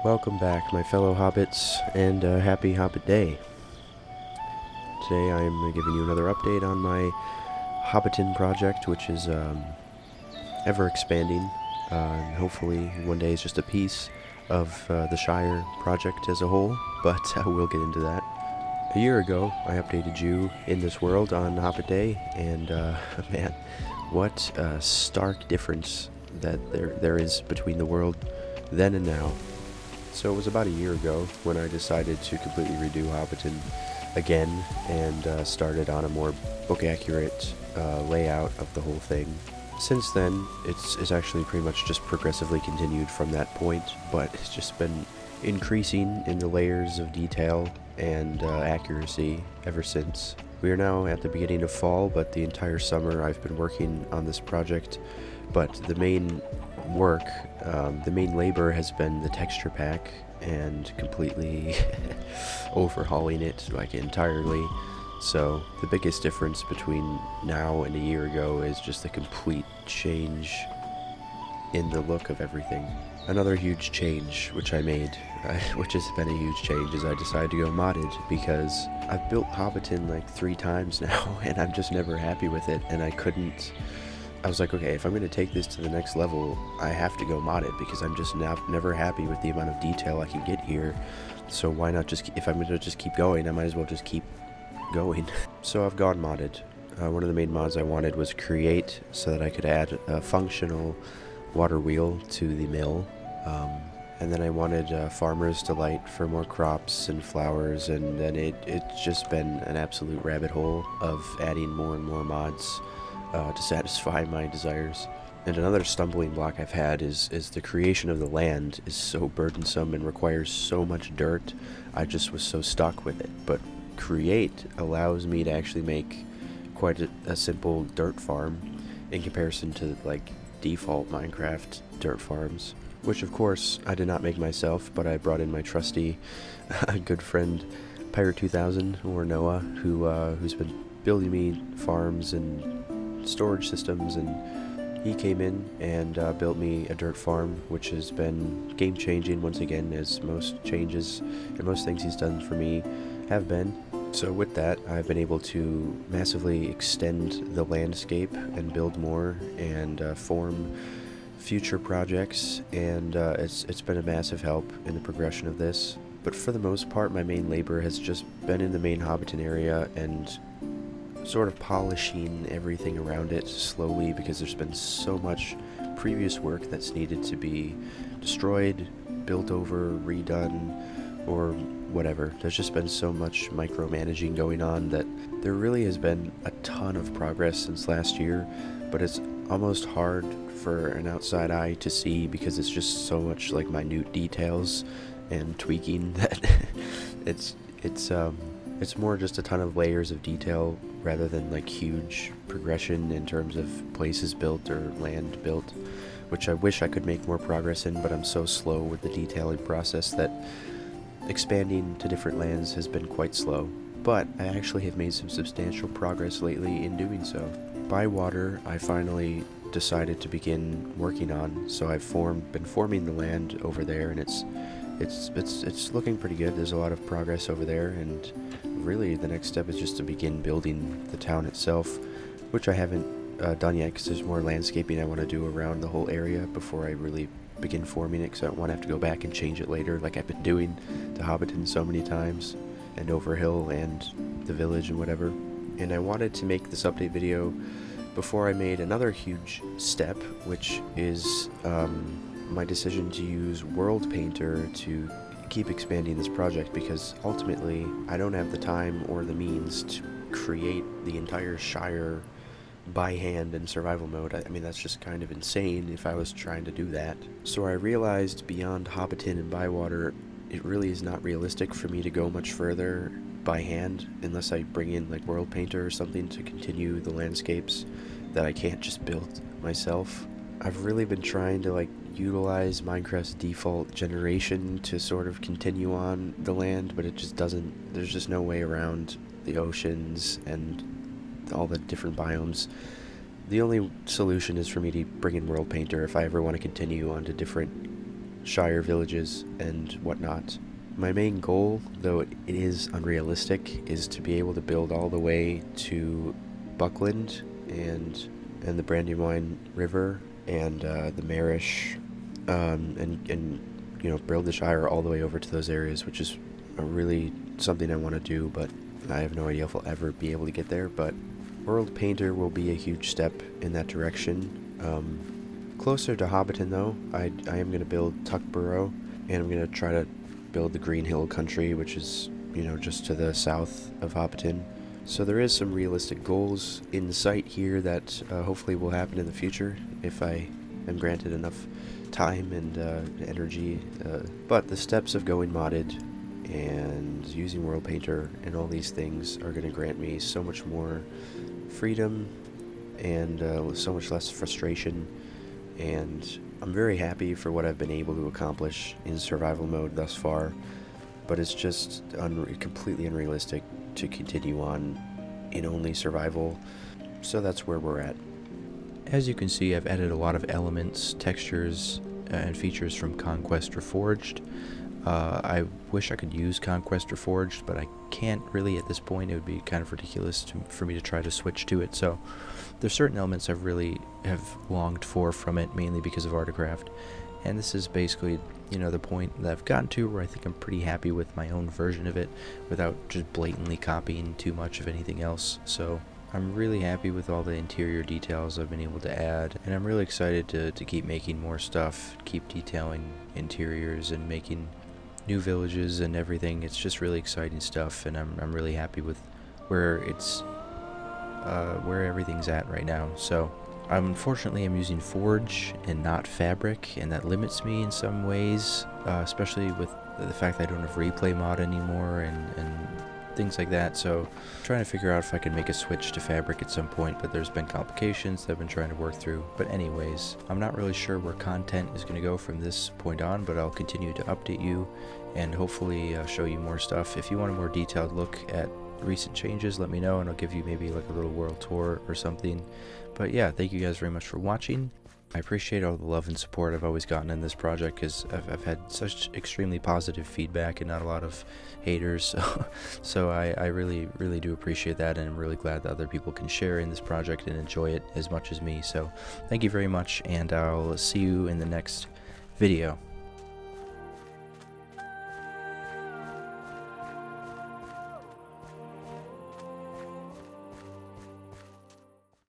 Welcome back, my fellow hobbits, and happy Hobbit Day. Today I'm giving you another update on my Hobbiton project, which is ever expanding, and hopefully one day it's just a piece of the Shire project as a whole, but we'll get into that. A year ago, I updated you in this world on Hobbit Day, and man, what a stark difference that there is between the world then and now. So it was about a year ago when I decided to completely redo Hobbiton again and started on a more book-accurate layout of the whole thing. Since then, it's actually pretty much just progressively continued from that point, but it's just been increasing in the layers of detail and accuracy ever since. We are now at the beginning of fall, but the entire summer I've been working on this project, but the main work, the main labor has been the texture pack and completely overhauling it like entirely. So the biggest difference between now and a year ago is just the complete change in the look of everything. Another huge change which I made, which has been a huge change, is I decided to go modded because I've built Hobbiton like 3 times now and I'm just never happy with it, and I was like, okay, if I'm going to take this to the next level, I have to go modded because I'm just never happy with the amount of detail I can get here. So why not just, if I'm going to just keep going, I might as well just keep going. So I've gone modded. One of the main mods I wanted was create, so that I could add a functional water wheel to the mill. And then I wanted Farmer's Delight for more crops and flowers, and then it's just been an absolute rabbit hole of adding more and more mods to satisfy my desires. And another stumbling block I've had is the creation of the land is so burdensome and requires so much dirt. I just was so stuck with it. But create allows me to actually make quite a simple dirt farm in comparison to like default Minecraft dirt farms, which of course I did not make myself, but I brought in my trusty good friend Pirate 2000, or Noah, who's been building me farms and storage systems, and he came in and built me a dirt farm, which has been game-changing once again, as most changes and most things he's done for me have been. So with that, I've been able to massively extend the landscape and build more and form future projects, and it's been a massive help in the progression of this. But for the most part, my main labor has just been in the main Hobbiton area and sort of polishing everything around it slowly, because there's been so much previous work that's needed to be destroyed, built over, redone, or whatever. There's just been so much micromanaging going on that there really has been a ton of progress since last year, but it's almost hard for an outside eye to see because it's just so much like minute details and tweaking that it's more just a ton of layers of detail rather than like huge progression in terms of places built or land built, which I wish I could make more progress in, but I'm so slow with the detailing process that expanding to different lands has been quite slow. But I actually have made some substantial progress lately in doing so. Bywater, I finally decided to begin working on, so I've been forming the land over there, and it's looking pretty good. There's a lot of progress over there, and really the next step is just to begin building the town itself, which I haven't done yet because there's more landscaping I want to do around the whole area before I really begin forming it, because I don't want to have to go back and change it later like I've been doing to Hobbiton so many times, and Overhill and the village and whatever. And I wanted to make this update video before I made another huge step, which is my decision to use World Painter to keep expanding this project, because ultimately I don't have the time or the means to create the entire Shire by hand in survival mode. I mean, that's just kind of insane if I was trying to do that. So I realized beyond Hobbiton and Bywater, it really is not realistic for me to go much further by hand unless I bring in like World Painter or something to continue the landscapes that I can't just build myself. I've really been trying to like utilize Minecraft's default generation to sort of continue on the land, but it just doesn't, there's just no way around the oceans and all the different biomes. The only solution is for me to bring in World Painter if I ever want to continue onto different Shire villages and whatnot. My main goal, though it is unrealistic, is to be able to build all the way to Buckland and the Brandywine River and the Marish, and you know, build the Shire all the way over to those areas, which is really something I want to do, but I have no idea if I'll ever be able to get there. But World Painter will be a huge step in that direction. Closer to Hobbiton, though, I am going to build Tuckborough, and I'm going to try to build the Green Hill country, which is, you know, just to the south of Hobbiton. So there is some realistic goals in sight here that hopefully will happen in the future if I am granted enough time and energy. But the steps of going modded and using World Painter and all these things are going to grant me so much more freedom and so much less frustration, and I'm very happy for what I've been able to accomplish in survival mode thus far, but it's just completely unrealistic to continue on in only survival, so that's where we're at. As you can see, I've added a lot of elements, textures, and features from Conquest Reforged. I wish I could use Conquest Reforged, but I can't really at this point. It would be kind of ridiculous for me to try to switch to it. So there's certain elements I really have longed for from it, mainly because of Artecraft. And this is basically, you know, the point that I've gotten to where I think I'm pretty happy with my own version of it without just blatantly copying too much of anything else. So I'm really happy with all the interior details I've been able to add, and I'm really excited to keep making more stuff, keep detailing interiors and making new villages and everything. It's just really exciting stuff, and I'm really happy with where everything's at right now. So unfortunately I'm using Forge and not Fabric, and that limits me in some ways, especially with the fact that I don't have replay mod anymore and things like that. So I'm trying to figure out if I can make a switch to Fabric at some point, but there's been complications that I've been trying to work through. But anyways, I'm not really sure where content is going to go from this point on, but I'll continue to update you and hopefully show you more stuff. If you want a more detailed look at recent changes, let me know and I'll give you maybe like a little world tour or something. But yeah, thank you guys very much for watching. I appreciate all the love and support I've always gotten in this project, because I've had such extremely positive feedback and not a lot of haters. So I really do appreciate that, and I'm really glad that other people can share in this project and enjoy it as much as me. So thank you very much, and I'll see you in the next video.